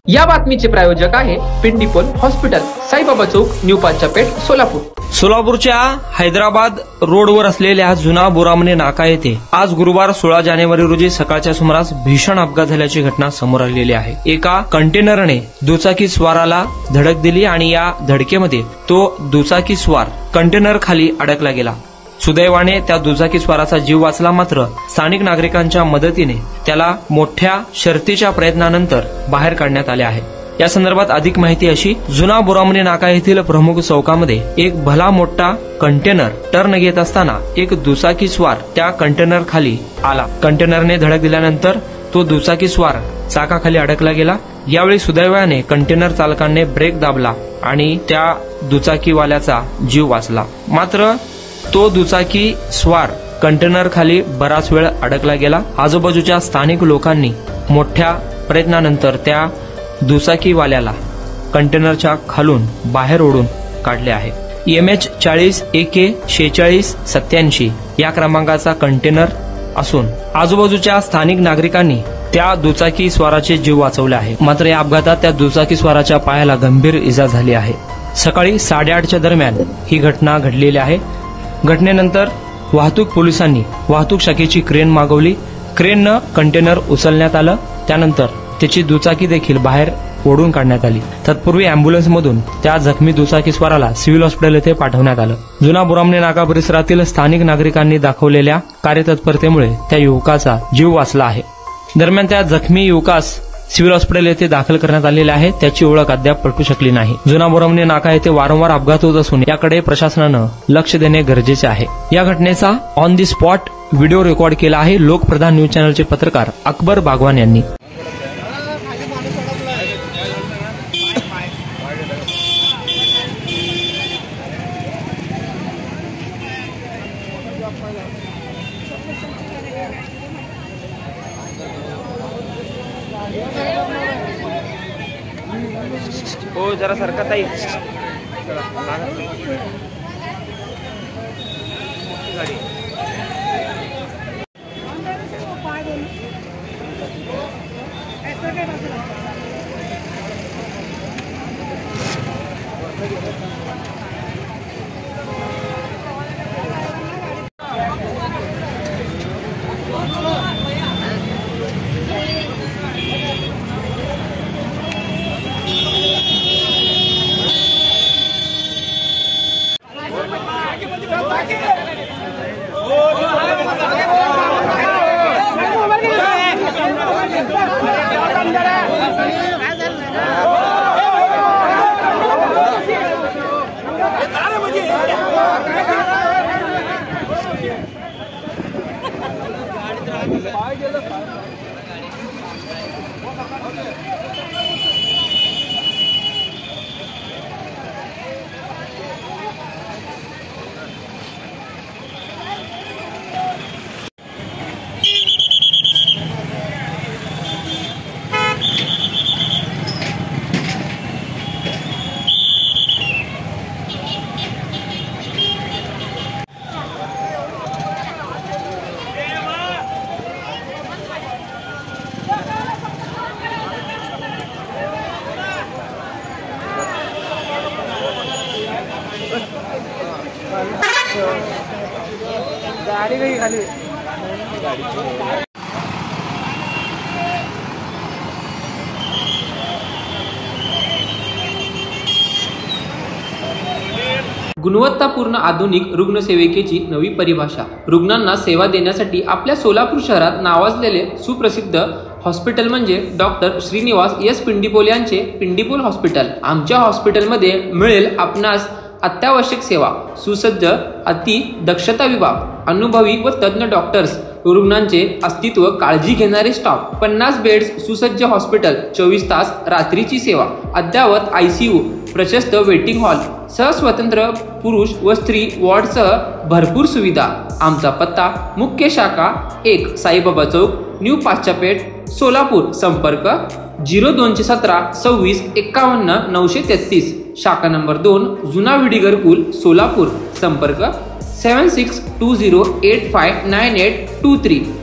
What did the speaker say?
या बातमीचे प्रायोजक आहे पिंडीपोल हॉस्पिटल, साईबाबा चौक, न्यू पाचापेठ, सोलापूर। सोलापूरच्या हैदराबाद रोडवर असलेल्या जुना बोरामणे नाका येथे आज गुरुवार 16 जानेवारी रोजी सकाळच्या सुमारास भीषण अपघात झाल्याची घटना समोर आलेली आहे। एका कंटेनरने दुचाकी स्वाराला धडक दिली आणि या धडकेमध्ये तो दुचाकी स्वार कंटेनर खाली अडकला गेला। सुदैवाने त्या दुचाकी स्वाराचा जीव वाचला, मात्र स्थानिक नागरिकांच्या मदतीने त्याला मोठ्या शर्थीच्या प्रयत्नानंतर बाहेर काढण्यात आले आहे। या संदर्भात अधिक माहिती अशी, जुना बोरामणे नाका येथील प्रमुख चौकामध्ये एक भला मोठा कंटेनर टर्न घेत असताना एक दुचाकी स्वार त्या कंटेनर खाली आला। कंटेनरने धडक दिल्यानंतर तो दुचाकी स्वार चाकाखाली अडकला गेला। यावेळी सुदैवाने कंटेनर चालकाने ब्रेक दाबला आणि त्या दुचाकीवाल्याचा जीव वाचला, मात्र तो दुचाकी स्वार कंटेनर खाली बराच वेळ अडकला गेला। आजूबाजूच्या स्थानिक लोकांनी मोठ्या प्रयत्नानंतर त्या दुचाकीवाल्याला कंटेनरच्या खालून बाहेर ओढून काढले आहे। MH 40 AK 4687 या क्रमांकाचा कंटेनर असून आजूबाजूच्या स्थानिक नागरिकांनी त्या दुचाकी स्वाराचे जीव वाचवले आहे, मात्र या अपघातात त्या दुचाकी स्वाराच्या पायाला गंभीर इजा झाली आहे। सकाळी 8:30च्या दरम्यान ही घटना घडलेली आहे। घटनेनंतर वाहतूक पोलिसांनी वाहतूक शाखेची क्रेन मागवली। क्रेननं कंटेनर उचलण्यात आलं, त्यानंतर त्याची दुचाकी देखील बाहेर ओढून काढण्यात आली। तत्पूर्वी अँब्युलन्समधून त्या जखमी दुचाकी स्वाराला सिव्हिल हॉस्पिटल येथे पाठवण्यात आलं। जुना बोरामणे नाका परिसरातील स्थानिक नागरिकांनी दाखवलेल्या कार्यतत्परतेमुळे त्या युवकाचा जीव वाचला आहे। दरम्यान त्या जखमी युवकास सिव्हिल हॉस्पिटल येथे दाखल करण्यात आलेले आहे। त्याची ओळख अद्याप पटू शकली नाही। जुना बोरामणे नाका येथे वारंवार अपघात होत असून याकडे प्रशासनानं लक्ष देणे गरजेचे आहे। या घटनेचा on the spot video record केला आहे लोकप्रधान न्यूज चॅनलचे पत्रकार अकबर बागवान यांनी। हो जरा सरका ताई। गाड़ी गई खाली गुणवत्तापूर्ण आधुनिक रुग्णसेविकेची नवी परिभाषा। रुग्णांना सेवा देण्यासाठी आपल्या सोलापूर शहरात नावाजलेले सुप्रसिद्ध हॉस्पिटल म्हणजे डॉक्टर श्रीनिवास एस पिंडीपोल यांचे पिंडीपोल हॉस्पिटल। आमच्या हॉस्पिटलमध्ये मिळेल आपणास अत्यावश्यक सेवा, सुसज्ज अति दक्षता विभाग, अनुभवी व तज्ञ डॉक्टर्स, रुग्णांचे अस्तित्व काळजी घेणारे स्टाफ, 50 बेड्स सुसज्ज हॉस्पिटल, 24 तास रात्रीची सेवा, अद्ययावत ICU, प्रशस्त वेटिंग हॉल, स्वतंत्र पुरुष व स्त्री वॉर्डसह भरपूर सुविधा। आमचा पत्ता मुख्य शाखा 1 साईबाबा चौक, न्यू पाचापेठ, सोलापूर। संपर्क 0217 26 51 933। शाखा नंबर 2 जुना विडी घरकुल, सोलापूर। संपर्क 7620859823।